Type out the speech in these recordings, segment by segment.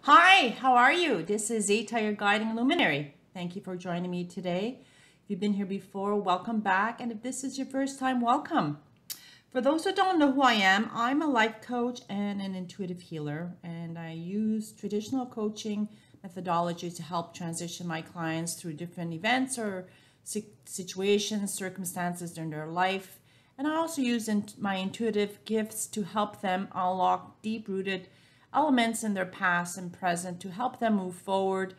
Hi, how are you? This is Zita, your guiding luminary. Thank you for joining me today. If you've been here before, welcome back. And if this is your first time, welcome. For those who don't know who I am, I'm a life coach and an intuitive healer, and I use traditional coaching methodology to help transition my clients through different events or situations, circumstances during their life. And I also use my intuitive gifts to help them unlock deep-rooted elements in their past and present to help them move forward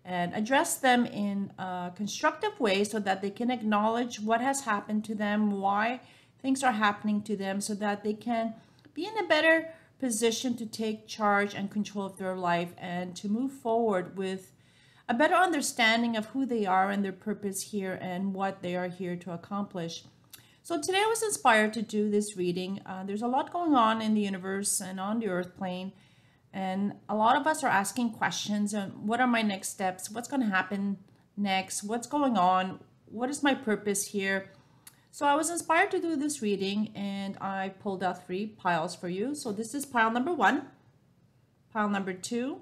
and address them in a constructive way so that they can acknowledge what has happened to them, why things are happening to them, so that they can be in a better position to take charge and control of their life and to move forward with a better understanding of who they are and their purpose here and what they are here to accomplish. So today I was inspired to do this reading. There's a lot going on in the universe and on the earth plane. And a lot of us are asking questions on what are my next steps? What's going to happen next? What's going on? What is my purpose here? So I was inspired to do this reading and I pulled out 3 piles for you. So this is pile number 1, pile number 2,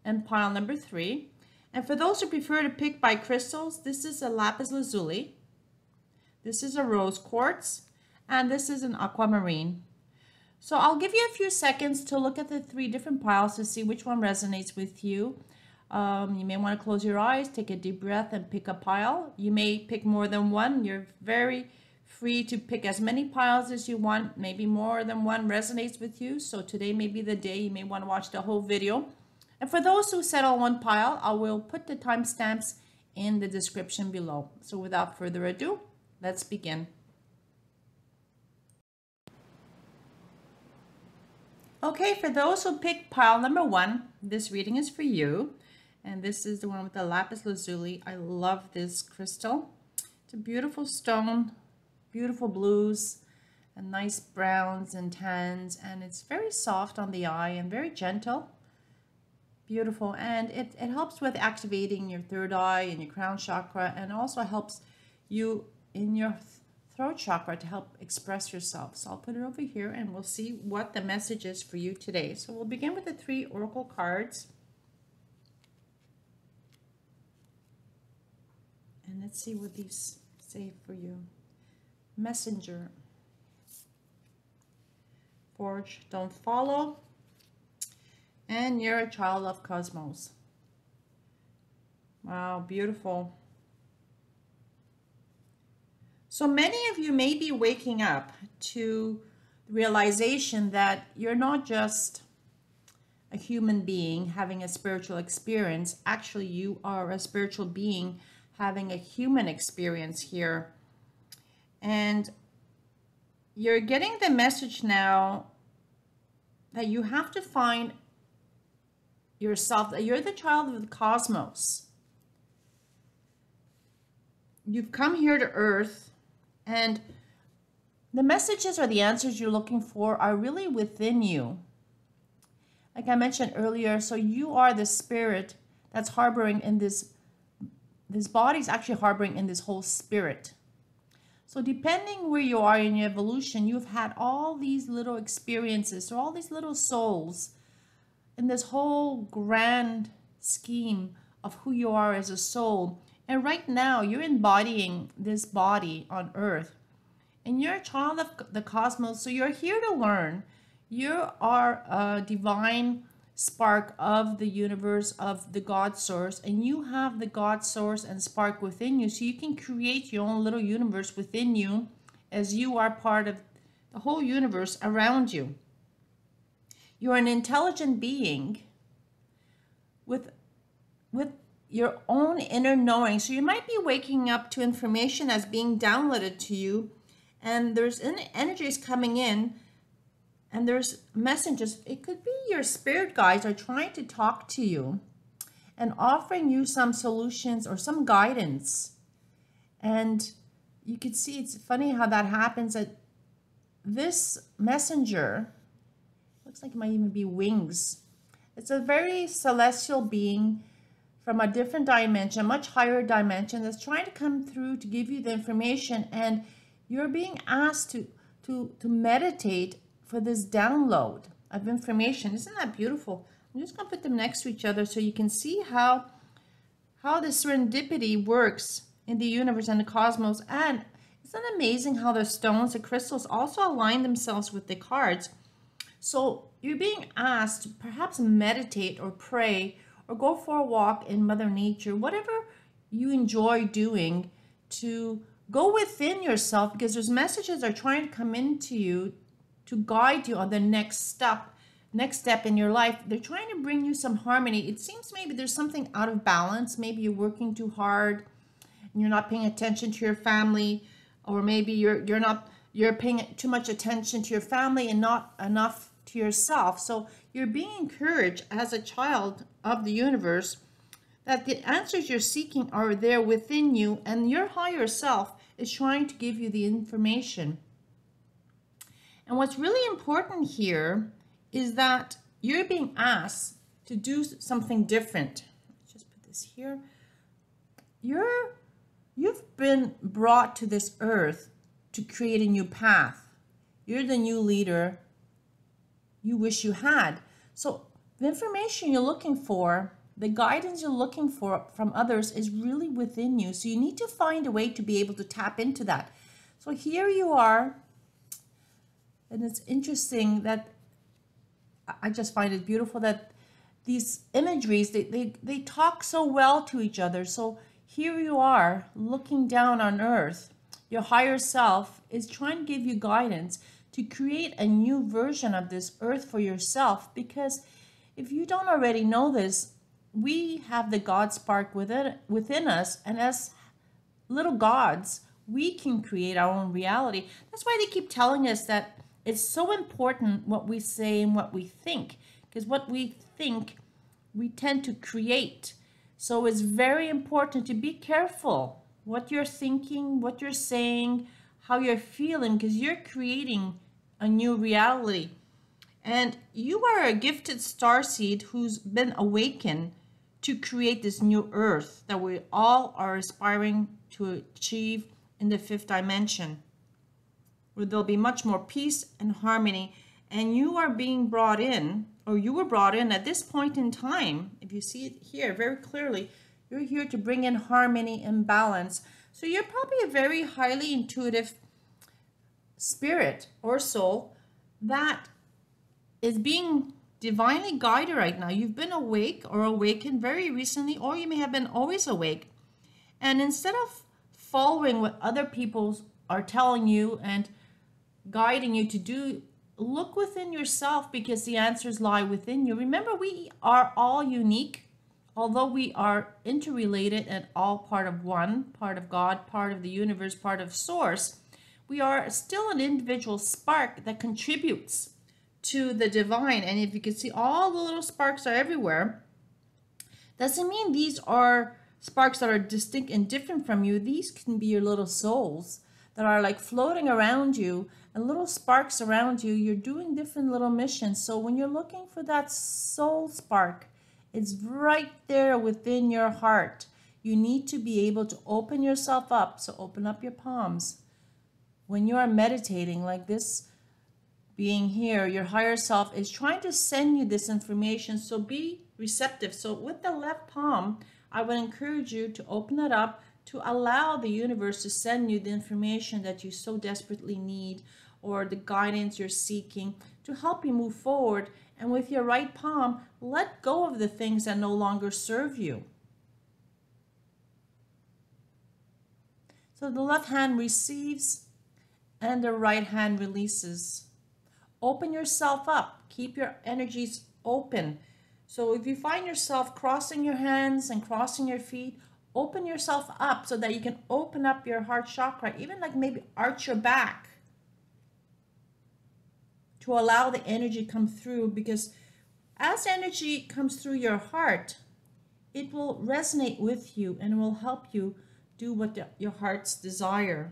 and pile number 3. And for those who prefer to pick by crystals, this is a lapis lazuli, this is a rose quartz, and this is an aquamarine. So I'll give you a few seconds to look at the 3 different piles to see which one resonates with you. You may want to close your eyes, take a deep breath, and pick a pile. You may pick more than one. You're very free to pick as many piles as you want. Maybe more than one resonates with you. So today may be the day. You may want to watch the whole video. And for those who settle one pile, I will put the timestamps in the description below. So without further ado, let's begin. Okay, for those who picked pile number 1, this reading is for you. And this is the one with the lapis lazuli. I love this crystal. It's a beautiful stone, beautiful blues, and nice browns and tans. And it's very soft on the eye and very gentle. Beautiful. And it helps with activating your third eye and your crown chakra, and also helps you in your throat chakra to help express yourself. So I'll put it over here and we'll see what the message is for you today. So we'll begin with the 3 oracle cards. And let's see what these say for you. Messenger. Forge, don't follow. And you're a child of cosmos. Wow, beautiful. So many of you may be waking up to the realization that you're not just a human being having a spiritual experience. Actually, you are a spiritual being having a human experience here. And you're getting the message now that you have to find yourself, that you're the child of the cosmos. You've come here to Earth, and the messages or the answers you're looking for are really within you. Like I mentioned earlier, so you are the spirit that's harboring in this body's actually harboring in this whole spirit. So depending where you are in your evolution, you've had all these little experiences, or all these little souls in this whole grand scheme of who you are as a soul. And right now, you're embodying this body on Earth. And you're a child of the cosmos, so you're here to learn. You are a divine spark of the universe, of the God source. And you have the God source and spark within you. So you can create your own little universe within you, as you are part of the whole universe around you. You're an intelligent being with your own inner knowing. So you might be waking up to information that's being downloaded to you, and there's energies coming in, and there's messages. It could be your spirit guides are trying to talk to you and offering you some solutions or some guidance. And you can see, it's funny how that happens, that this messenger looks like it might even be wings. It's a very celestial being from a different dimension, much higher dimension, that's trying to come through to give you the information, and you're being asked to meditate for this download of information. Isn't that beautiful? I'm just going to put them next to each other so you can see how this serendipity works in the universe and the cosmos. And isn't it amazing how the stones, the crystals, also align themselves with the cards? So you're being asked to perhaps meditate or pray or go for a walk in Mother Nature, whatever you enjoy doing, to go within yourself, because there's messages that are trying to come into you to guide you on the next step in your life. They're trying to bring you some harmony. It seems maybe there's something out of balance. Maybe you're working too hard and you're not paying attention to your family, or maybe you're paying too much attention to your family and not enough to yourself. So you're being encouraged as a child of the universe that the answers you're seeking are there within you, and your higher self is trying to give you the information. And what's really important here is that you're being asked to do something different. Let's just put this here. You've been brought to this earth to create a new path. You're the new leader you wish you had. So the information you're looking for, the guidance you're looking for from others is really within you. So you need to find a way to be able to tap into that. So here you are. And it's interesting that I just find it beautiful that these imageries, they talk so well to each other. So here you are looking down on earth. Your higher self is trying to give you guidance to create a new version of this earth for yourself. Because if you don't already know this, we have the God spark within us. And as little gods, we can create our own reality. That's why they keep telling us that it's so important what we say and what we think, because what we think, we tend to create. So it's very important to be careful what you're thinking, what you're saying, how you're feeling, because you're creating a new reality. And you are a gifted starseed who's been awakened to create this new earth that we all are aspiring to achieve in the 5th dimension, where there'll be much more peace and harmony. And you are being brought in, or you were brought in at this point in time. If you see it here very clearly, you're here to bring in harmony and balance. So you're probably a very highly intuitive spirit or soul that is being divinely guided right now. You've been awake or awakened very recently, or you may have been always awake. And instead of following what other people are telling you and guiding you to do, look within yourself, because the answers lie within you. Remember, we are all unique. Although we are interrelated and all part of one, part of God, part of the universe, part of source, we are still an individual spark that contributes to the divine. And if you can see, all the little sparks are everywhere. Doesn't mean these are sparks that are distinct and different from you. These can be your little souls that are like floating around you, and little sparks around you. You're doing different little missions. So when you're looking for that soul spark, it's right there within your heart. You need to be able to open yourself up. So open up your palms. When you are meditating like this, being here, your higher self is trying to send you this information. So be receptive. So with the left palm, I would encourage you to open it up to allow the universe to send you the information that you so desperately need, or the guidance you're seeking to help you move forward. And with your right palm, let go of the things that no longer serve you. So the left hand receives and the right hand releases. Open yourself up. Keep your energies open. So if you find yourself crossing your hands and crossing your feet, open yourself up so that you can open up your heart chakra, even like maybe arch your back to allow the energy come through. Because as energy comes through your heart, it will resonate with you and will help you do what your heart's desire.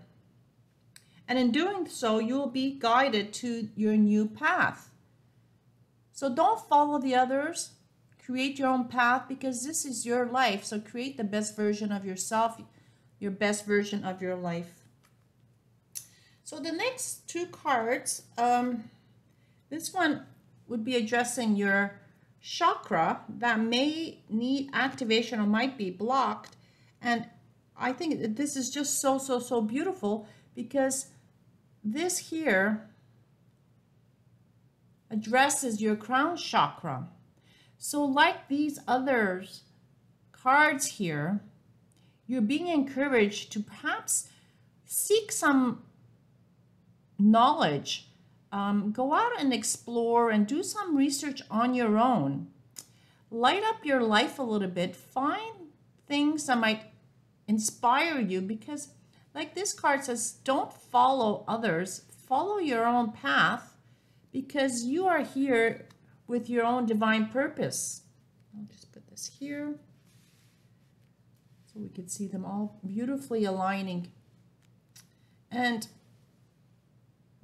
And in doing so, you will be guided to your new path. So don't follow the others. Create your own path, because this is your life. So create the best version of yourself, your best version of your life. So the next 2 cards, this one would be addressing your chakra that may need activation or might be blocked. And I think that this is just so beautiful, because this here addresses your crown chakra. So like these others cards here, you're being encouraged to perhaps seek some knowledge. Go out and explore and do some research on your own. Light up your life a little bit. Find things that might inspire you, because like this card says, don't follow others. Follow your own path, because you are here with your own divine purpose. I'll just put this here so we can see them all beautifully aligning. And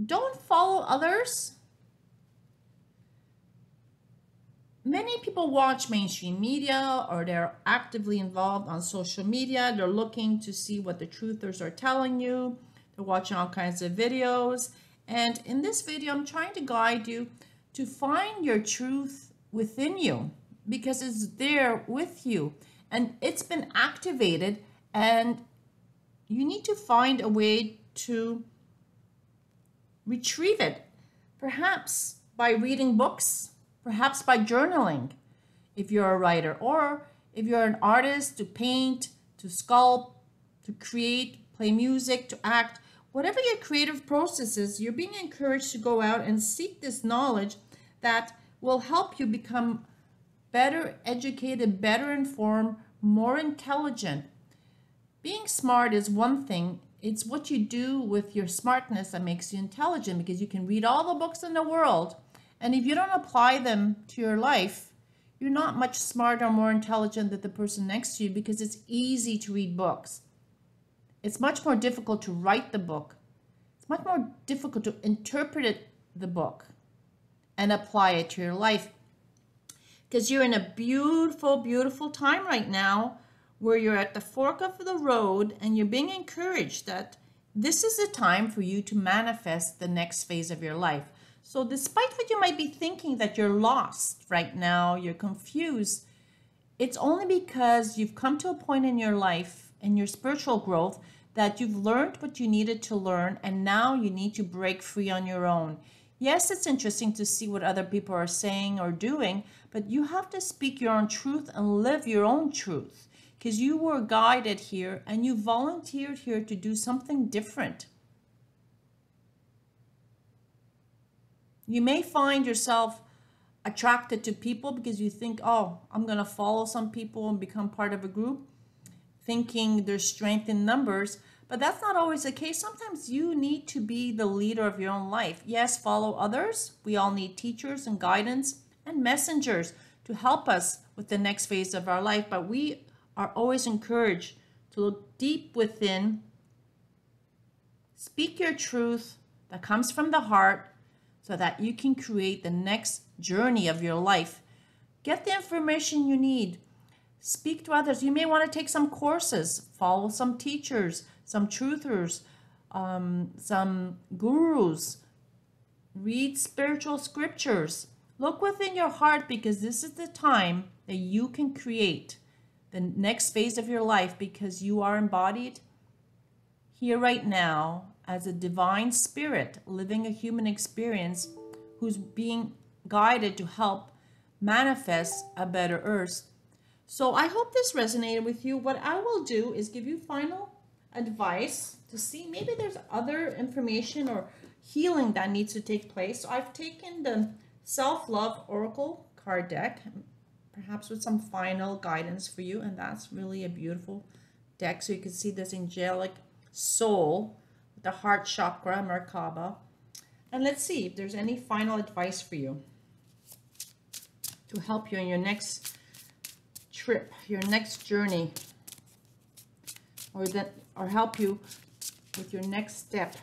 don't follow others. Many people watch mainstream media, or they're actively involved on social media. They're looking to see what the truthers are telling you. They're watching all kinds of videos. And in this video, I'm trying to guide you to find your truth within you, because it's there with you and it's been activated, and you need to find a way to retrieve it, perhaps by reading books, perhaps by journaling if you're a writer, or if you're an artist, to paint, to sculpt, to create, play music, to act. Whatever your creative process is, you're being encouraged to go out and seek this knowledge that will help you become better educated, better informed, more intelligent. Being smart is one thing. It's what you do with your smartness that makes you intelligent, because you can read all the books in the world, and if you don't apply them to your life, you're not much smarter or more intelligent than the person next to you, because it's easy to read books. It's much more difficult to write the book. It's much more difficult to interpret the book and apply it to your life, because you're in a beautiful time right now where you're at the fork of the road, and you're being encouraged that this is the time for you to manifest the next phase of your life. So despite what you might be thinking, that you're lost right now, you're confused, it's only because you've come to a point in your life, in your spiritual growth, that you've learned what you needed to learn, and now you need to break free on your own. Yes, it's interesting to see what other people are saying or doing, but you have to speak your own truth and live your own truth, because you were guided here and you volunteered here to do something different. You may find yourself attracted to people because you think, oh, I'm going to follow some people and become part of a group, thinking there's strength in numbers. But that's not always the case. Sometimes you need to be the leader of your own life. Yes, follow others. We all need teachers and guidance and messengers to help us with the next phase of our life. But we are always encouraged to look deep within, speak your truth that comes from the heart, so that you can create the next journey of your life. Get the information you need. Speak to others. You may want to take some courses, follow some teachers, some truthers, some gurus, read spiritual scriptures. Look within your heart, because this is the time that you can create the next phase of your life, because you are embodied here right now as a divine spirit living a human experience, who's being guided to help manifest a better earth. So I hope this resonated with you. What I will do is give you final advice to see maybe there's other information or healing that needs to take place. So I've taken the Self-Love Oracle card deck, perhaps with some final guidance for you, and that's really a beautiful deck. So you can see this angelic soul, the heart chakra, Merkaba. And let's see if there's any final advice for you to help you in your next trip, your next journey, or help you with your next step.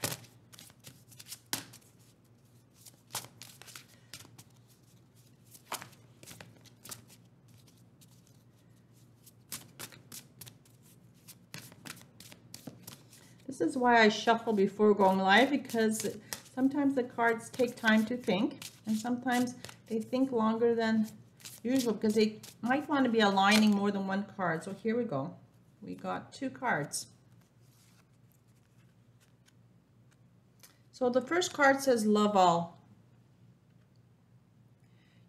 This is why I shuffle before going live, because sometimes the cards take time to think, and sometimes they think longer than Usual, because they might want to be aligning more than one card. So here we go. We got 2 cards. So the first card says, love all.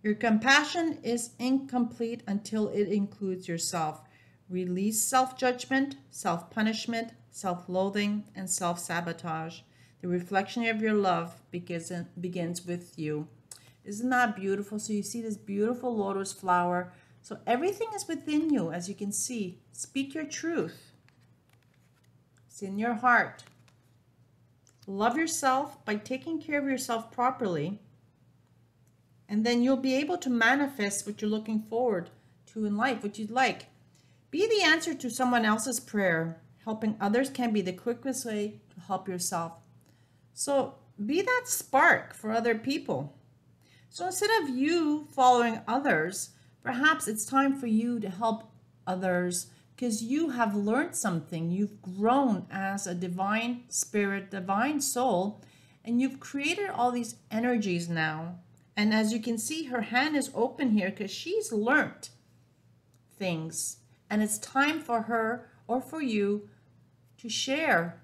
Your compassion is incomplete until it includes yourself. Release self-judgment, self-punishment, self-loathing, and self-sabotage. The reflection of your love begins with you. Isn't that beautiful? So you see this beautiful lotus flower. So everything is within you, as you can see. Speak your truth. It's in your heart. Love yourself by taking care of yourself properly. And then you'll be able to manifest what you're looking forward to in life, what you'd like. Be the answer to someone else's prayer. Helping others can be the quickest way to help yourself. So be that spark for other people. So instead of you following others, perhaps it's time for you to help others because you have learned something. You've grown as a divine spirit, divine soul, and you've created all these energies now. And as you can see, her hand is open here because she's learned things. And it's time for her or for you to share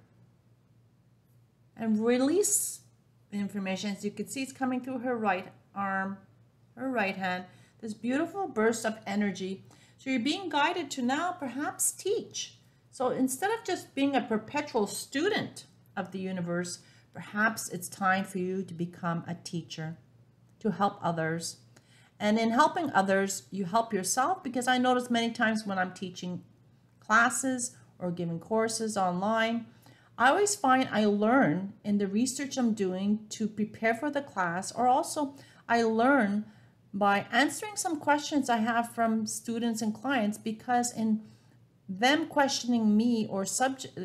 and release the information. As you can see, it's coming through her right arm, her right hand, this beautiful burst of energy. So you're being guided to now perhaps teach. So instead of just being a perpetual student of the universe, perhaps it's time for you to become a teacher, to help others. And in helping others, you help yourself, because I notice many times when I'm teaching classes or giving courses online, I always find I learn in the research I'm doing to prepare for the class, or also I learn by answering some questions I have from students and clients, because in them questioning me or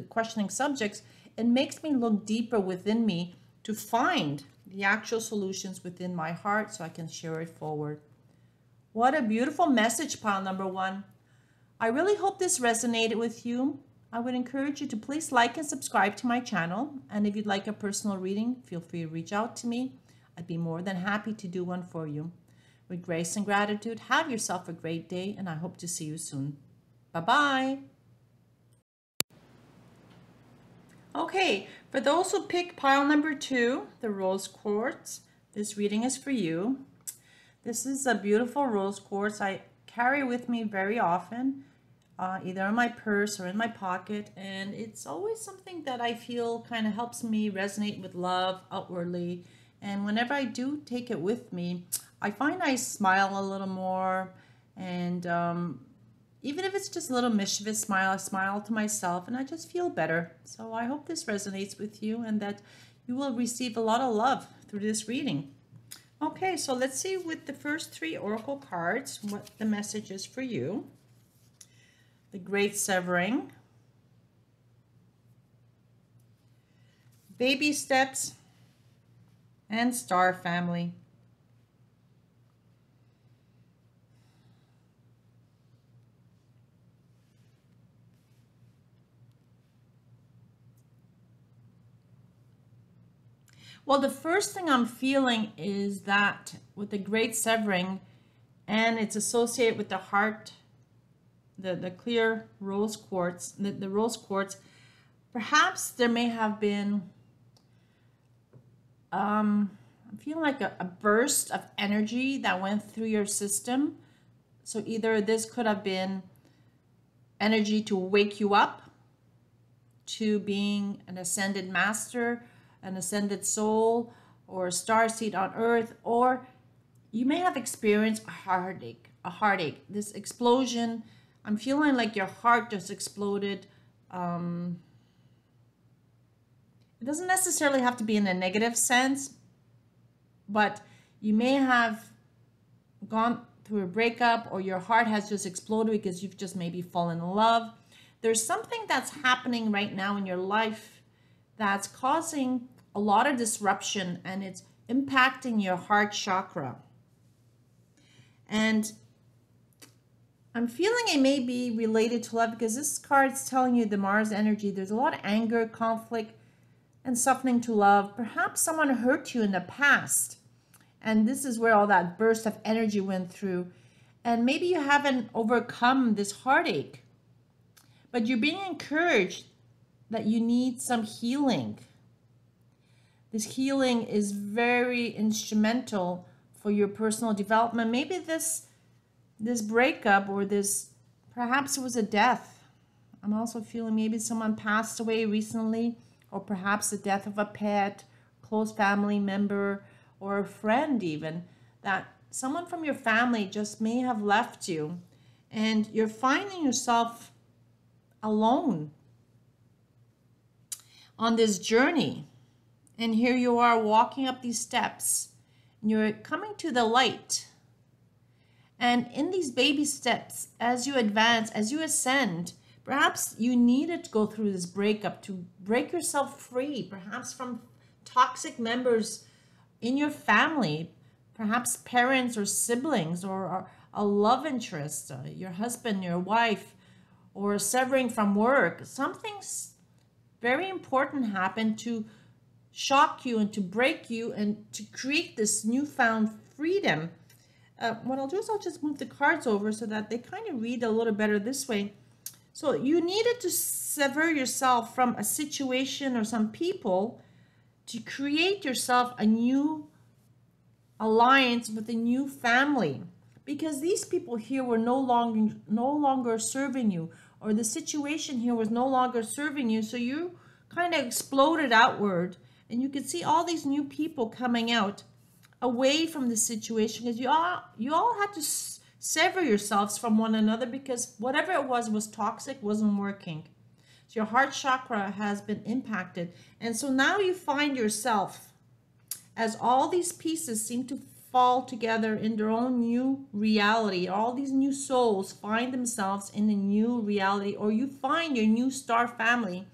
questioning subjects, it makes me look deeper within me to find the actual solutions within my heart so I can share it forward. What a beautiful message, pile number 1. I really hope this resonated with you. I would encourage you to please like and subscribe to my channel. And if you'd like a personal reading, feel free to reach out to me. I'd be more than happy to do one for you. With grace and gratitude, have yourself a great day, and I hope to see you soon. Bye-bye. Okay, for those who pick pile number 2, the rose quartz, this reading is for you. This is a beautiful rose quartz I carry with me very often, either in my purse or in my pocket, and it's always something that I feel kind of helps me resonate with love outwardly. And whenever I do take it with me, I find I smile a little more, and even if it's just a little mischievous smile, I smile to myself and I just feel better. So I hope this resonates with you and that you will receive a lot of love through this reading. Okay, so let's see with the first 3 oracle cards what the message is for you. The Great Severing, Baby Steps, and Star Family. Well, the first thing I'm feeling is that with the Great Severing, and it's associated with the heart, the clear rose quartz, the rose quartz, perhaps there may have been, I'm feeling like a burst of energy that went through your system. So either this could have been energy to wake you up to being an ascended master, an ascended soul, or a starseed on earth, or you may have experienced a heartache, this explosion. I'm feeling like your heart just exploded. It doesn't necessarily have to be in a negative sense, but you may have gone through a breakup, or your heart has just exploded because you've just maybe fallen in love. There's something that's happening right now in your life that's causing a lot of disruption, and it's impacting your heart chakra. And I'm feeling it may be related to love, because this card's telling you the Mars energy. There's a lot of anger, conflict, and softening to love. Perhaps someone hurt you in the past, and this is where all that burst of energy went through. And maybe you haven't overcome this heartache, but you're being encouraged that you need some healing. This healing is very instrumental for your personal development. Maybe this breakup, or this, perhaps it was a death. I'm also feeling maybe someone passed away recently, or perhaps the death of a pet, close family member, or a friend even, that someone from your family just may have left you, and you're finding yourself alone on this journey. And here you are walking up these steps, and you're coming to the light. And in these baby steps, as you advance, as you ascend, perhaps you needed to go through this breakup to break yourself free, perhaps from toxic members in your family, perhaps parents or siblings, or a love interest, your husband, your wife, or severing from work. Something's very important happened to shock you and to break you and to create this newfound freedom. What I'll do is I'll just move the cards over so that they kind of read a little better this way. So you needed to sever yourself from a situation or some people to create yourself a new alliance with a new family, because these people here were no longer serving you, or the situation here was no longer serving you. So you kind of exploded outward, and you could see all these new people coming out away from the situation, because you all had to sever yourselves from one another, because whatever it was toxic, wasn't working. So your heart chakra has been impacted, and so now you find yourself, as all these pieces seem to fall together in their own new reality. All these new souls find themselves in a new reality, or you find your new star family.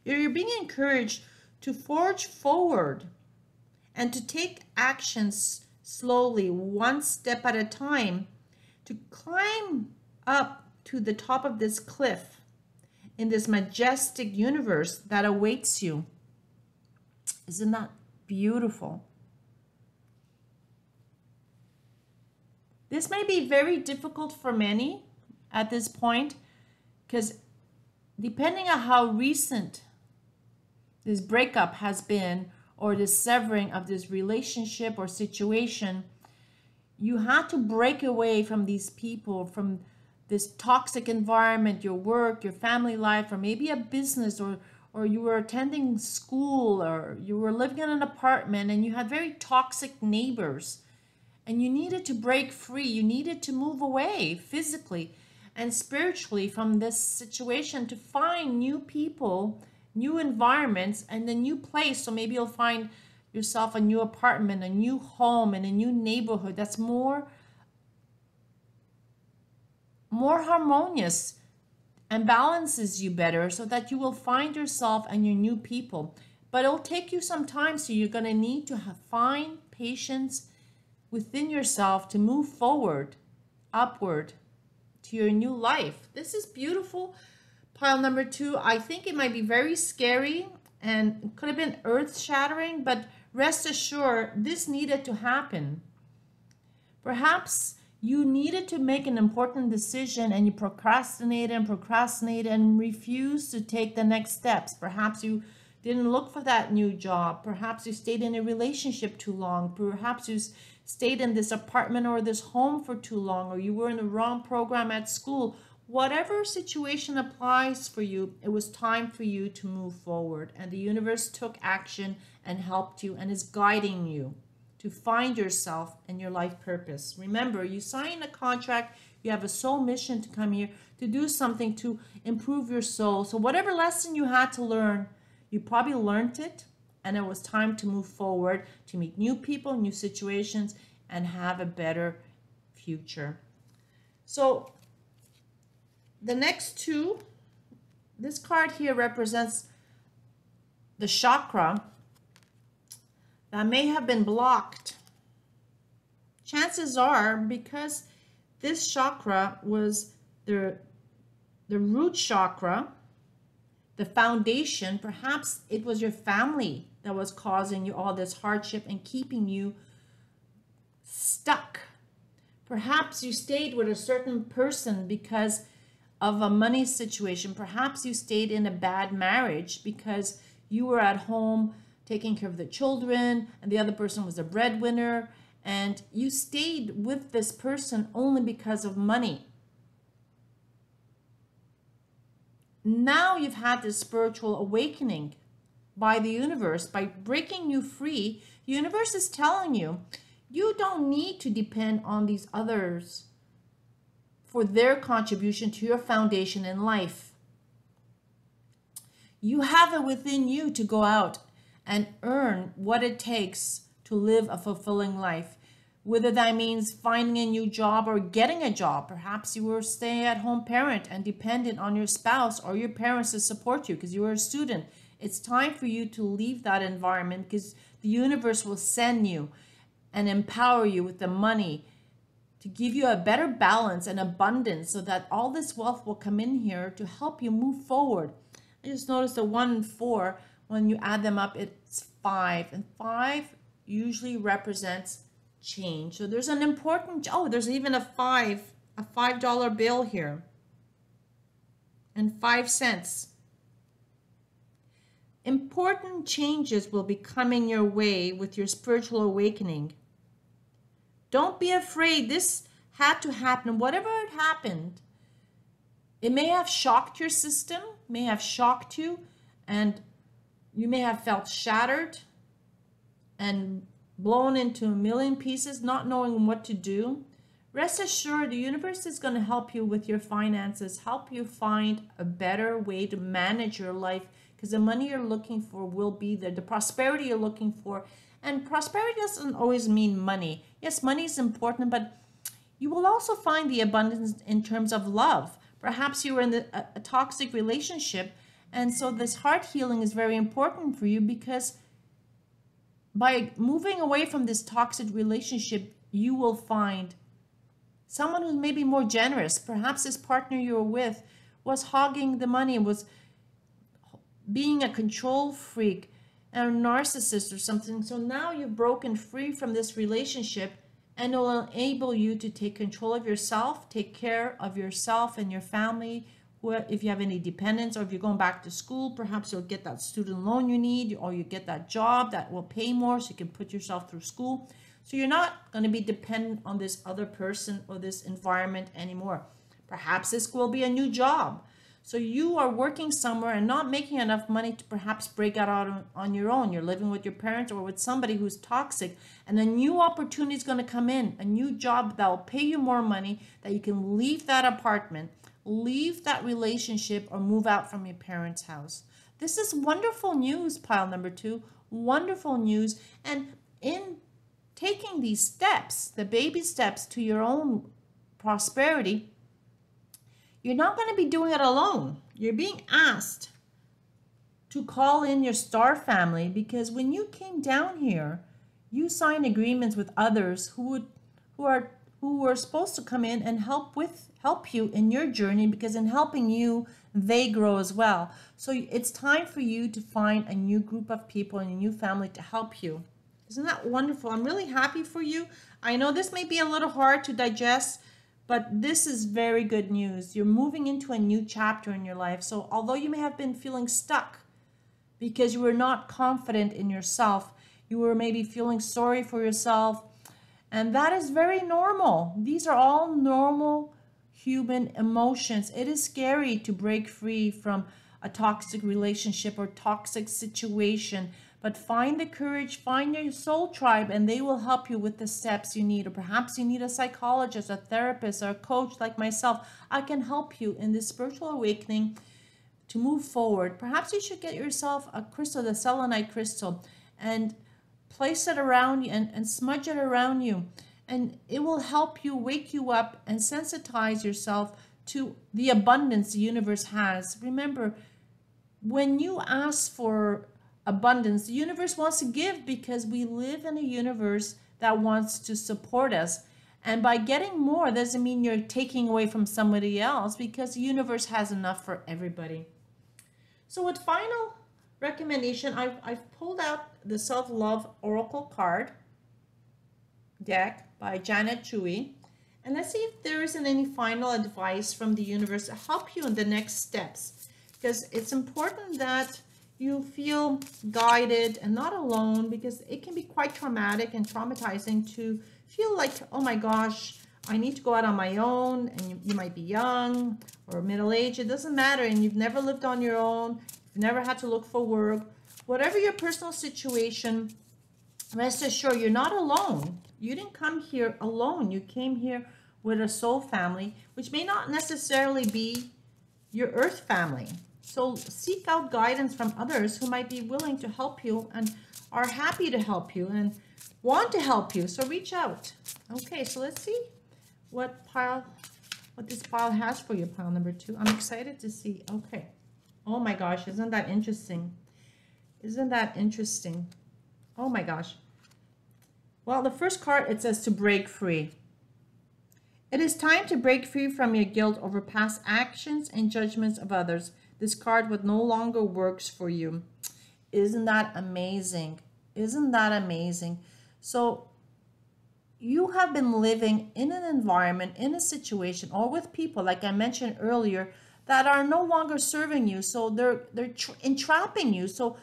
You're being encouraged to forge forward and to take actions slowly, one step at a time, to climb up to the top of this cliff in this majestic universe that awaits you. Isn't that beautiful? This may be very difficult for many at this point, because depending on how recent this breakup has been, or the severing of this relationship or situation, you had to break away from these people, from this toxic environment, your work, your family life, or maybe a business, or you were attending school, or you were living in an apartment and you had very toxic neighbors, and you needed to break free. You needed to move away physically and spiritually from this situation to find new people, new environments, and a new place. So maybe you'll find yourself a new apartment, a new home, and a new neighborhood that's more harmonious and balances you better, so that you will find yourself and your new people. But it'll take you some time, so you're going to need to find patience within yourself to move forward, upward to your new life. This is beautiful. Pile number 2, I think it might be very scary and could have been earth-shattering, but rest assured, this needed to happen. Perhaps you needed to make an important decision, and you procrastinated and refused to take the next steps. Perhaps you didn't look for that new job. Perhaps you stayed in a relationship too long. Perhaps you stayed in this apartment or this home for too long, or you were in the wrong program at school. Whatever situation applies for you, it was time for you to move forward. And the universe took action and helped you and is guiding you to find yourself and your life purpose. Remember, you signed a contract. You have a soul mission to come here to do something to improve your soul. So whatever lesson you had to learn, you probably learned it, and it was time to move forward, to meet new people, new situations, and have a better future. So the next two, this card here represents the chakra that may have been blocked. Chances are, because this chakra was the root chakra, the foundation, perhaps it was your family that was causing you all this hardship and keeping you stuck. Perhaps you stayed with a certain person because of a money situation. Perhaps you stayed in a bad marriage because you were at home taking care of the children and the other person was a breadwinner, and you stayed with this person only because of money. Now you've had this spiritual awakening by the universe, by breaking you free. The universe is telling you, you don't need to depend on these others for their contribution to your foundation in life. You have it within you to go out and earn what it takes to live a fulfilling life. Whether that means finding a new job or getting a job. Perhaps you were a stay-at-home parent and dependent on your spouse or your parents to support you because you were a student. It's time for you to leave that environment because the universe will send you and empower you with the money to give you a better balance and abundance so that all this wealth will come in here to help you move forward. I just noticed the 1 and 4, when you add them up, it's 5. And 5 usually represents change. So there's an important, oh, there's even a $5 bill here. And 5 cents. Important changes will be coming your way with your spiritual awakening. Don't be afraid. This had to happen. Whatever had happened, it may have shocked your system, may have shocked you, and you may have felt shattered and blown into a million pieces, not knowing what to do. Rest assured, the universe is going to help you with your finances, help you find a better way to manage your life, because the money you're looking for will be there, the prosperity you're looking for. And prosperity doesn't always mean money. Yes, money is important, but you will also find the abundance in terms of love. Perhaps you were in a toxic relationship, and so this heart healing is very important for you, because by moving away from this toxic relationship, you will find someone who's maybe more generous. Perhaps this partner you were with was hogging the money, was being a control freak, a narcissist or something. So now you've broken free from this relationship, and it will enable you to take control of yourself, take care of yourself and your family. If you have any dependents, or if you're going back to school, perhaps you'll get that student loan you need, or you get that job that will pay more so you can put yourself through school. So you're not going to be dependent on this other person or this environment anymore. Perhaps this will be a new job. So you are working somewhere and not making enough money to perhaps break out on your own. You're living with your parents or with somebody who's toxic, and a new opportunity is going to come in, a new job that will pay you more money, that you can leave that apartment, leave that relationship, or move out from your parents' house. This is wonderful news, pile number 2. Wonderful news. And in taking these steps, the baby steps to your own prosperity, you're not going to be doing it alone. You're being asked to call in your star family, because when you came down here, you signed agreements with others who were supposed to come in and help you in your journey, because in helping you, they grow as well. So it's time for you to find a new group of people and a new family to help you. Isn't that wonderful? I'm really happy for you. I know this may be a little hard to digest, but this is very good news. You're moving into a new chapter in your life. So although you may have been feeling stuck because you were not confident in yourself, you were maybe feeling sorry for yourself, and that is very normal. These are all normal human emotions. It is scary to break free from a toxic relationship or toxic situation, but find the courage, find your soul tribe, and they will help you with the steps you need. Or perhaps you need a psychologist, a therapist, or a coach like myself. I can help you in this spiritual awakening to move forward. Perhaps you should get yourself a crystal, the selenite crystal, and place it around you and smudge it around you. And it will help you wake you up and sensitize yourself to the abundance the universe has. Remember, when you ask for abundance, the universe wants to give, because we live in a universe that wants to support us. And by getting more doesn't mean you're taking away from somebody else, because the universe has enough for everybody. So with final recommendation, I've pulled out the Self-Love Oracle card deck by Janet Chewy, And let's see if there isn't any final advice from the universe to help you in the next steps. Because it's important that you feel guided and not alone, because it can be quite traumatic and traumatizing to feel like, oh my gosh, I need to go out on my own. And you might be young or middle-aged. It doesn't matter. And you've never lived on your own. You've never had to look for work. Whatever your personal situation, rest assured you're not alone. You didn't come here alone. You came here with a soul family, which may not necessarily be your earth family. So seek out guidance from others who might be willing to help you and are happy to help you and want to help you. So reach out. Okay, so let's see what this pile has for you, pile number 2. I'm excited to see. Okay. Oh my gosh, isn't that interesting? Isn't that interesting? Oh my gosh. Well, the first card, it says to break free. It is time to break free from your guilt over past actions and judgments of others. This card would no longer works for you. Isn't that amazing? Isn't that amazing? So you have been living in an environment, in a situation, or with people, like I mentioned earlier, that are no longer serving you. So they're entrapping you. So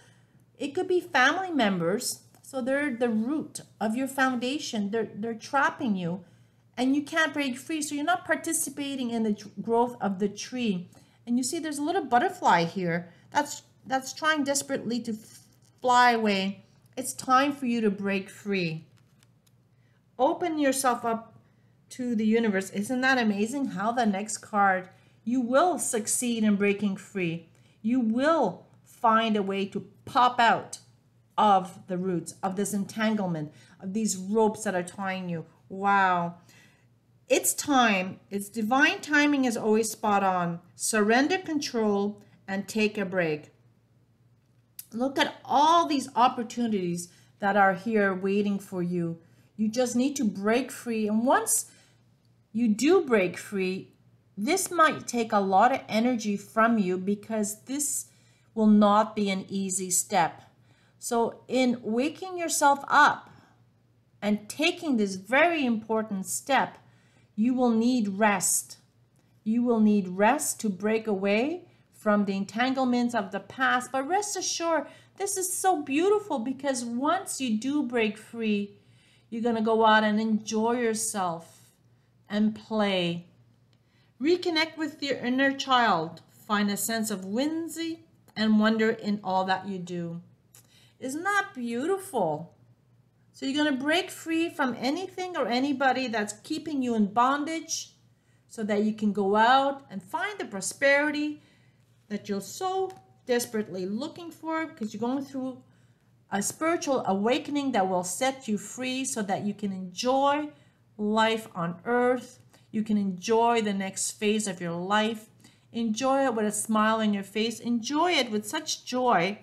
it could be family members. So they're the root of your foundation. They're trapping you. And you can't break free, so you're not participating in the growth of the tree. And you see there's a little butterfly here that's trying desperately to fly away. It's time for you to break free. Open yourself up to the universe. Isn't that amazing how the next card, you will succeed in breaking free. You will find a way to pop out of the roots, of this entanglement, of these ropes that are tying you. Wow. It's time. It's divine timing is always spot on. Surrender control and take a break. Look at all these opportunities that are here waiting for you. You just need to break free. And once you do break free, this might take a lot of energy from you, because this will not be an easy step. So in waking yourself up and taking this very important step, you will need rest. You will need rest to break away from the entanglements of the past. But rest assured, this is so beautiful, because once you do break free, you're going to go out and enjoy yourself and play. Reconnect with your inner child. Find a sense of whimsy and wonder in all that you do. Isn't that beautiful? So you're going to break free from anything or anybody that's keeping you in bondage, so that you can go out and find the prosperity that you're so desperately looking for, because you're going through a spiritual awakening that will set you free, so that you can enjoy life on earth. You can enjoy the next phase of your life. Enjoy it with a smile on your face. Enjoy it with such joy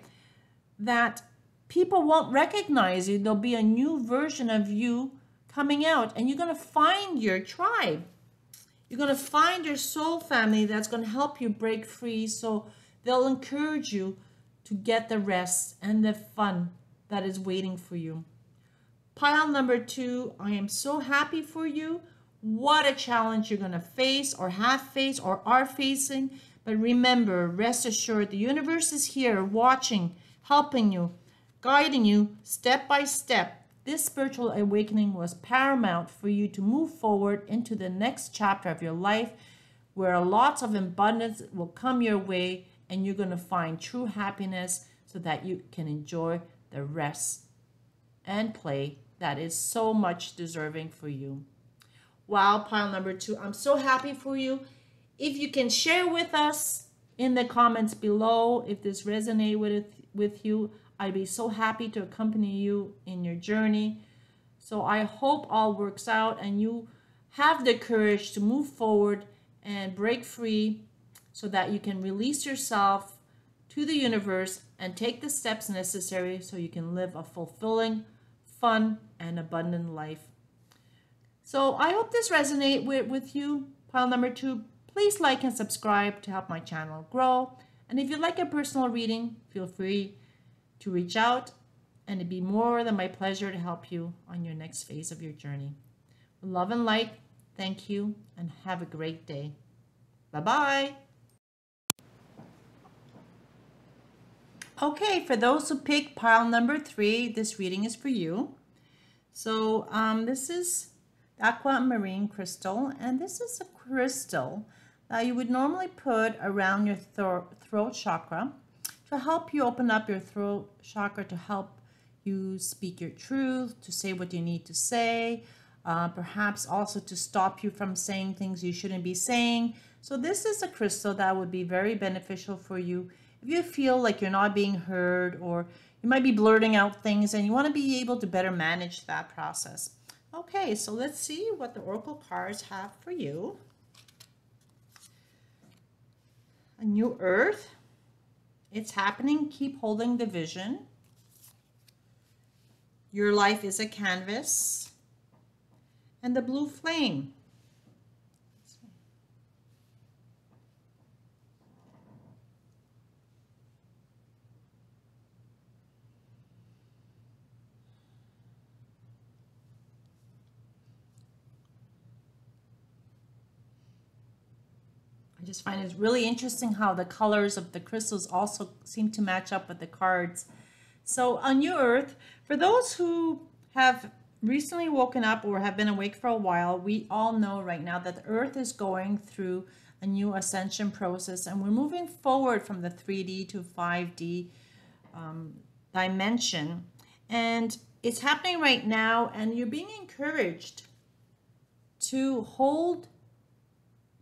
that people won't recognize you. There'll be a new version of you coming out, and you're going to find your tribe. You're going to find your soul family that's going to help you break free. So they'll encourage you to get the rest and the fun that is waiting for you. Pile number 2, I am so happy for you. What a challenge you're going to face, or have faced, or are facing. But remember, rest assured, the universe is here watching, helping you, guiding you step by step. This spiritual awakening was paramount for you to move forward into the next chapter of your life, where lots of abundance will come your way, and you're going to find true happiness, so that you can enjoy the rest and play that is so much deserving for you. Wow, pile number 2, I'm so happy for you. If you can share with us in the comments below if this resonated with you, I'd be so happy to accompany you in your journey. So I hope all works out and you have the courage to move forward and break free, so that you can release yourself to the universe and take the steps necessary so you can live a fulfilling, fun, and abundant life. So I hope this resonates with you, pile number 2. Please like and subscribe to help my channel grow. And if you'd like a personal reading, feel free to reach out, and it'd be more than my pleasure to help you on your next phase of your journey. With love and light, Thank you and have a great day. Bye-bye. Okay, for those who picked pile number 3, this reading is for you. So this is aquamarine crystal, and this is a crystal that you would normally put around your throat chakra to help you open up your throat chakra, to help you speak your truth, to say what you need to say, perhaps also to stop you from saying things you shouldn't be saying. So this is a crystal that would be very beneficial for you if you feel like you're not being heard, or you might be blurting out things and you want to be able to better manage that process. Okay, so let's see what the oracle cards have for you. A new earth. It's happening. Keep holding the vision. Your life is a canvas. And the blue flame. I just find it really interesting how the colors of the crystals also seem to match up with the cards. So on your earth, for those who have recently woken up or have been awake for a while, we all know right now that the earth is going through a new ascension process, and we're moving forward from the 3D to 5D dimension. And it's happening right now, and you're being encouraged to hold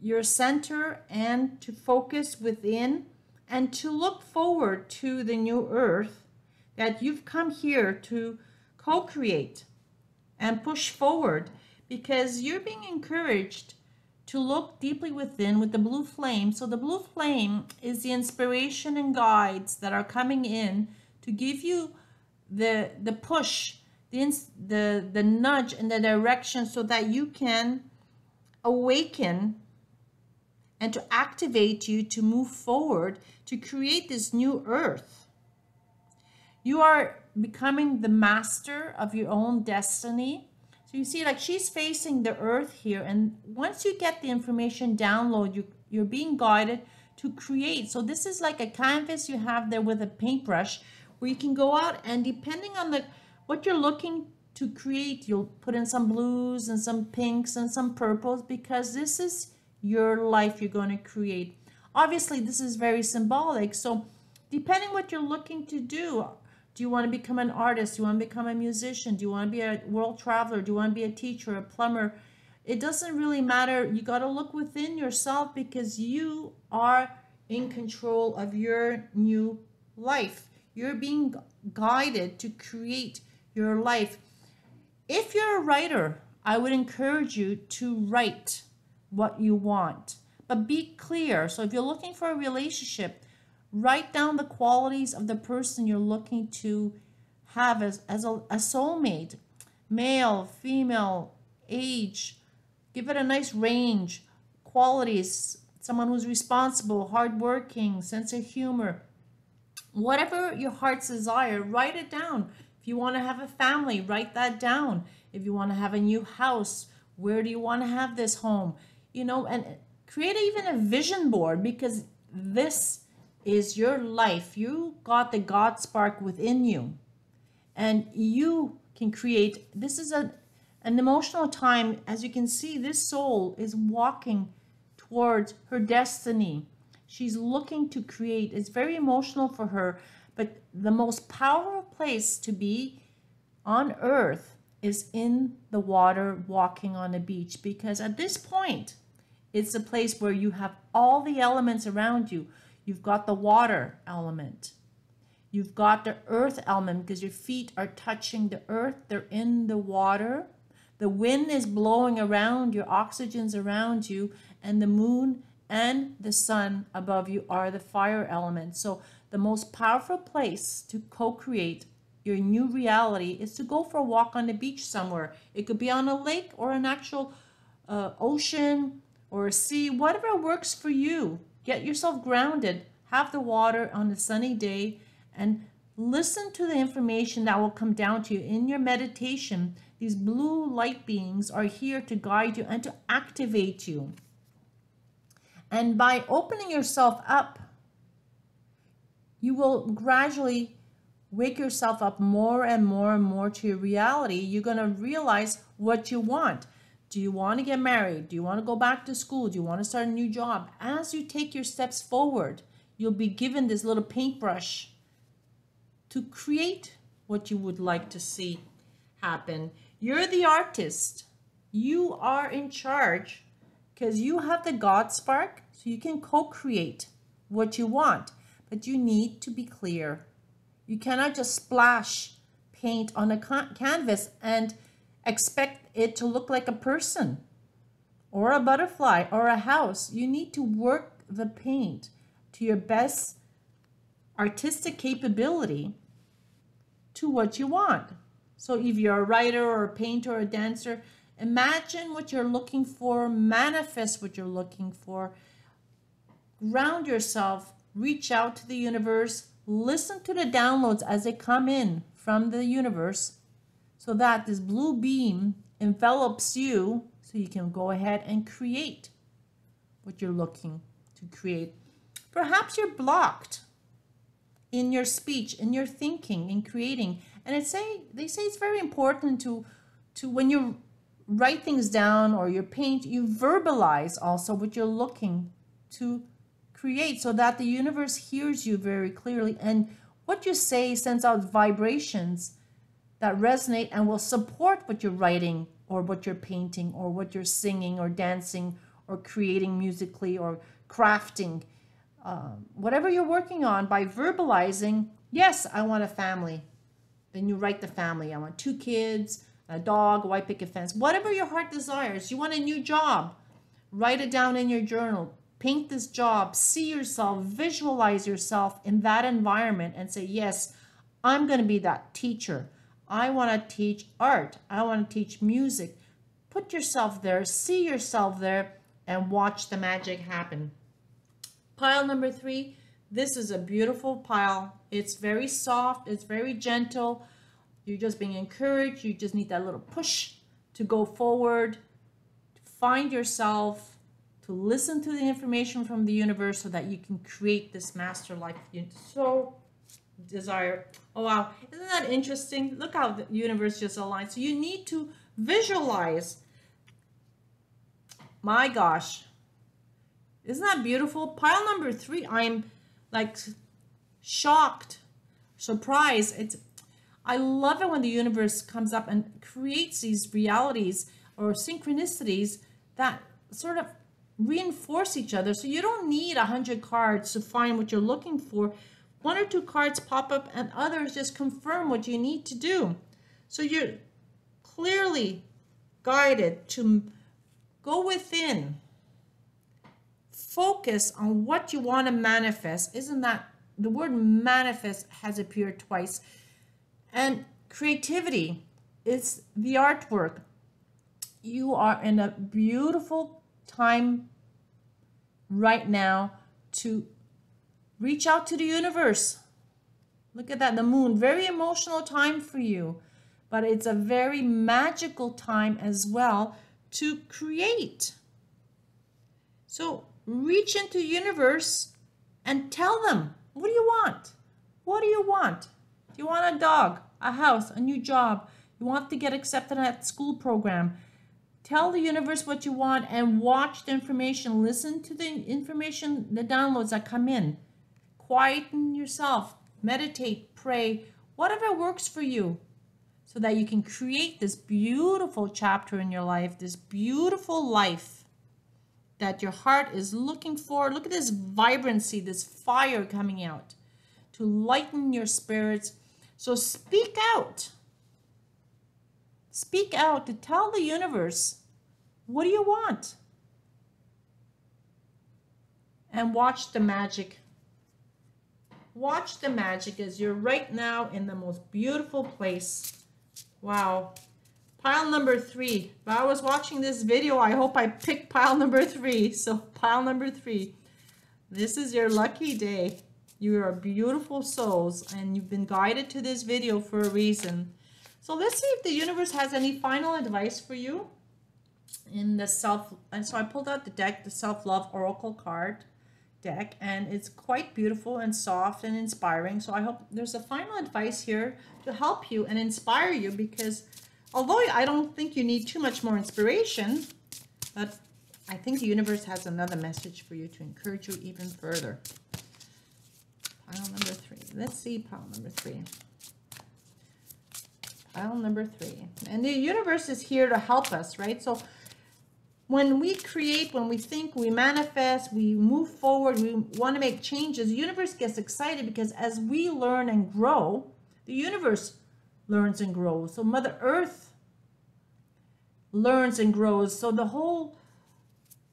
your center and to focus within and to look forward to the new earth that you've come here to co-create and push forward, because you're being encouraged to look deeply within with the blue flame. So the blue flame is the inspiration and guides that are coming in to give you the push, the nudge in the direction so that you can awaken and to activate you to move forward to create this new earth. You are becoming the master of your own destiny. So you see, like, she's facing the earth here, and once you get the information download, you're being guided to create. So this is like a canvas you have there with a paintbrush where you can go out, and depending on what you're looking to create, you'll put in some blues and some pinks and some purples, because this is your life you're going to create. Obviously, this is very symbolic. So depending what you're looking to do you want to become an artist? Do you want to become a musician? Do you want to be a world traveler? Do you want to be a teacher, a plumber? It doesn't really matter. You got to look within yourself, because you are in control of your new life. You're being guided to create your life. If you're a writer, I would encourage you to write what you want, but be clear. So if you're looking for a relationship, write down the qualities of the person you're looking to have as a soulmate. Male, female, age. Give it a nice range. Qualities. Someone who's responsible, hardworking, sense of humor. Whatever your heart's desire, write it down. If you want to have a family, write that down. If you want to have a new house, where do you want to have this home? You know, and create even a vision board, because this is your life. You got the God spark within you, and you can create. This is an emotional time. As you can see, this soul is walking towards her destiny. She's looking to create. It's very emotional for her, but the most powerful place to be on earth is in the water, walking on a beach, because at this point, it's a place where you have all the elements around you. You've got the water element. You've got the earth element, because your feet are touching the earth. They're in the water. The wind is blowing around, your oxygen's around you, and the moon and the sun above you are the fire element. So the most powerful place to co-create your new reality is to go for a walk on the beach somewhere. It could be on a lake or an actual ocean or a sea, whatever works for you. Get yourself grounded, have the water on a sunny day, and Listen to the information that will come down to you in your meditation. These blue light beings are here to guide you and to activate you. And by opening yourself up, you will gradually wake yourself up more and more and more to your reality. You're going to realize what you want. Do you want to get married? Do you want to go back to school? Do you want to start a new job? As you take your steps forward, you'll be given this little paintbrush to create what you would like to see happen. You're the artist. You are in charge because you have the God spark, so you can co-create what you want. But you need to be clear. You cannot just splash paint on a canvas and expect it to look like a person or a butterfly or a house. You need to work the paint to your best artistic capability to what you want. So if you're a writer or a painter or a dancer, imagine what you're looking for, manifest what you're looking for, ground yourself, reach out to the universe, listen to the downloads as they come in from the universe so that this blue beam envelops you so you can go ahead and create what you're looking to create. Perhaps you're blocked in your speech, in your thinking, in creating. And they say it's very important to when you write things down or you paint, you verbalize also what you're looking to create so that the universe hears you very clearly. And what you say sends out vibrations that resonate and will support what you're writing or what you're painting or what you're singing or dancing or creating musically or crafting. Whatever you're working on, by verbalizing, yes, I want a family. Then you write the family. I want 2 kids, a dog, a white picket fence, whatever your heart desires. You want a new job. Write it down in your journal. Paint this job. See yourself, visualize yourself in that environment and say, yes, I'm going to be that teacher. I want to teach art. I want to teach music. Put yourself there, see yourself there, and watch the magic happen. Pile number 3, this is a beautiful pile. It's very soft, it's very gentle. You're just being encouraged. You just need that little push to go forward, to find yourself, to listen to the information from the universe so that you can create this master life you so desire. Oh wow, isn't that interesting? Look how the universe just aligned. So you need to visualize. My gosh. Isn't that beautiful? Pile number 3, I'm like shocked, surprised. I love it when the universe comes up and creates these realities or synchronicities that sort of reinforce each other. So you don't need 100 cards to find what you're looking for. 1 or 2 cards pop up and others just confirm what you need to do. So you're clearly guided to go within. Focus on what you want to manifest. Isn't that the word manifest has appeared twice? And creativity is the artwork. You are in a beautiful time right now to reach out to the universe. Look at that, the moon, very emotional time for you, but it's a very magical time as well to create. So reach into the universe and tell them, what do you want? What do you want? Do you want a dog, a house, a new job? You want to get accepted at school program? Tell the universe what you want and watch the information. Listen to the information, the downloads that come in. Quieten yourself, meditate, pray, whatever works for you so that you can create this beautiful chapter in your life, this beautiful life that your heart is looking for. Look at this vibrancy, this fire coming out to lighten your spirits. So speak out. Speak out to tell the universe, what do you want? And watch the magic. Watch the magic as you're right now in the most beautiful place. Wow. Pile number 3. If I was watching this video, I hope I picked pile number 3. So pile number 3. This is your lucky day. You are beautiful souls, and you've been guided to this video for a reason. So let's see if the universe has any final advice for you in the and so I pulled out the deck, the Self-Love Oracle card deck, and it's quite beautiful and soft and inspiring. So I hope there's a final advice here to help you and inspire you, because although I don't think you need too much more inspiration, but I think the universe has another message for you to encourage you even further. Pile number 3. Let's see pile number 3. Pile number 3. And the universe is here to help us, right? So when we create, when we think, we manifest, we move forward, we want to make changes, the universe gets excited, because as we learn and grow, the universe learns and grows. So Mother Earth learns and grows. So the whole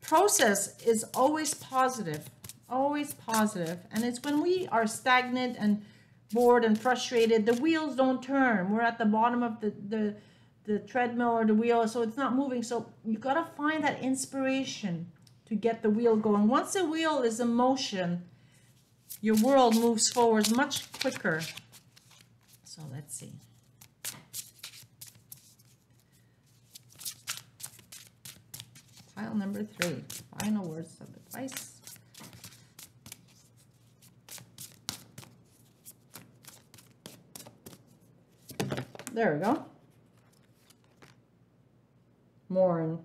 process is always positive, always positive. And it's when we are stagnant and bored and frustrated, the wheels don't turn. We're at the bottom of the treadmill or the wheel, so it's not moving. So you got to find that inspiration to get the wheel going. Once the wheel is in motion, your world moves forward much quicker. So let's see. Pile number 3, final words of advice. There we go. Mourn.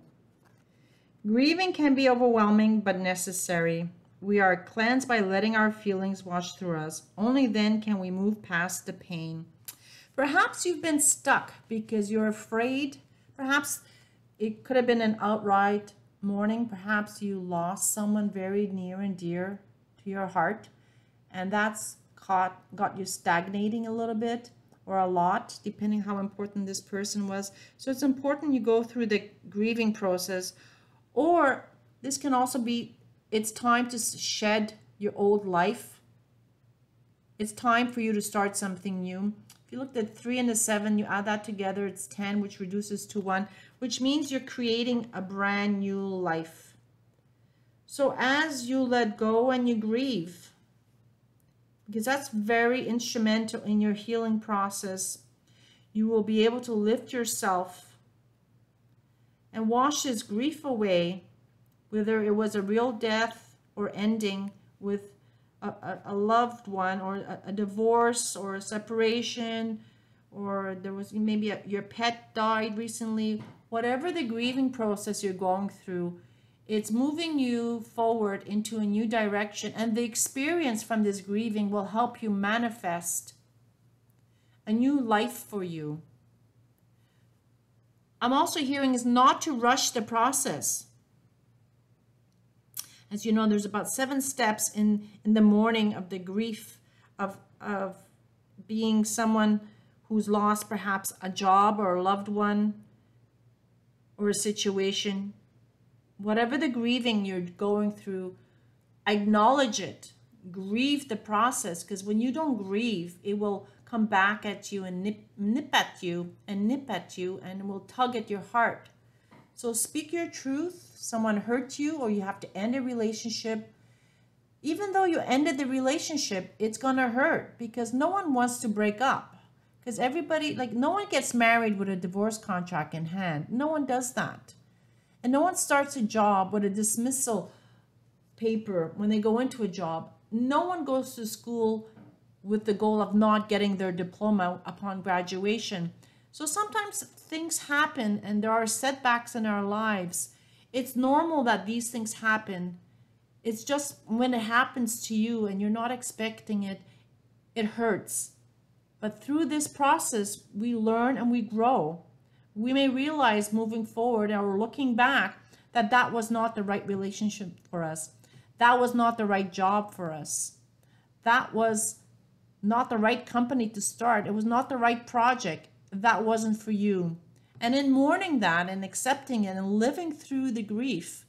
Grieving can be overwhelming but necessary. We are cleansed by letting our feelings wash through us. Only then can we move past the pain. Perhaps you've been stuck because you're afraid. Perhaps it could have been an outright mourning. Perhaps you lost someone very near and dear to your heart, and that's got you stagnating a little bit, or a lot, depending how important this person was. So it's important you go through the grieving process. Or this can also be, it's time to shed your old life. It's time for you to start something new. If you looked at 3 and the 7, you add that together, it's 10, which reduces to 1, which means you're creating a brand new life. So as you let go and you grieve, because that's very instrumental in your healing process, you will be able to lift yourself and wash this grief away, whether it was a real death or ending with a loved one, or a divorce or a separation, or there was maybe your pet died recently. Whatever the grieving process you're going through, it's moving you forward into a new direction, and the experience from this grieving will help you manifest a new life for you. I'm also hearing is not to rush the process. As you know, there's about 7 steps in the mourning of the grief of being someone who's lost perhaps a job or a loved one or a situation. Whatever the grieving you're going through, acknowledge it. Grieve the process, because when you don't grieve, it will come back at you and nip at you and it will tug at your heart. So speak your truth. Someone hurt you, or you have to end a relationship. Even though you ended the relationship, it's gonna hurt, because no one wants to break up. Because everybody, like, no one gets married with a divorce contract in hand. No one does that. And no one starts a job with a dismissal paper when they go into a job. No one goes to school with the goal of not getting their diploma upon graduation. So sometimes things happen and there are setbacks in our lives. It's normal that these things happen. It's just when it happens to you and you're not expecting it, it hurts. But through this process, we learn and we grow. We may realize moving forward or looking back that that was not the right relationship for us. That was not the right job for us. That was not the right company to start. It was not the right project. That wasn't for you. And in mourning that and accepting it and living through the grief,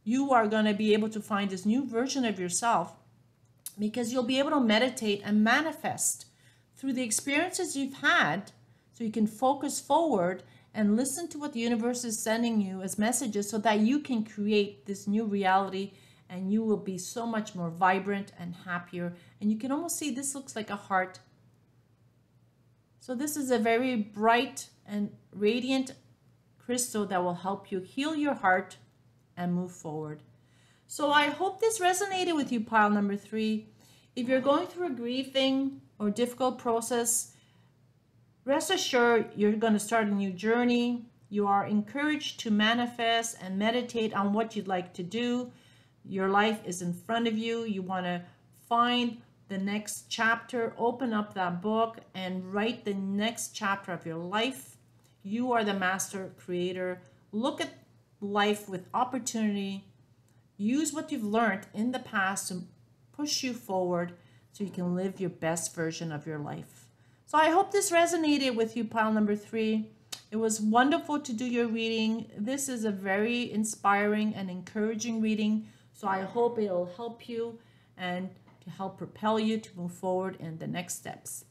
you are going to be able to find this new version of yourself, because you'll be able to meditate and manifest through the experiences you've had, so you can focus forward and listen to what the universe is sending you as messages, so that you can create this new reality and you will be so much more vibrant and happier. And you can almost see this looks like a heart. So this is a very bright and radiant crystal that will help you heal your heart and move forward. So I hope this resonated with you, pile number 3. If you're going through a grieving or difficult process, rest assured you're going to start a new journey. You are encouraged to manifest and meditate on what you'd like to do. Your life is in front of you. You want to find the next chapter, open up that book and write the next chapter of your life. You are the master creator. Look at life with opportunity. Use what you've learned in the past to push you forward so you can live your best version of your life. So I hope this resonated with you, pile number 3. It was wonderful to do your reading. This is a very inspiring and encouraging reading. So I hope it'll help you and to help propel you to move forward in the next steps.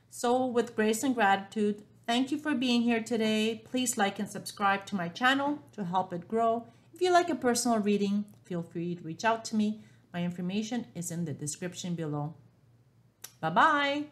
So with grace and gratitude, thank you for being here today. Please like and subscribe to my channel to help it grow. If you like a personal reading, feel free to reach out to me. My information is in the description below. Bye-bye.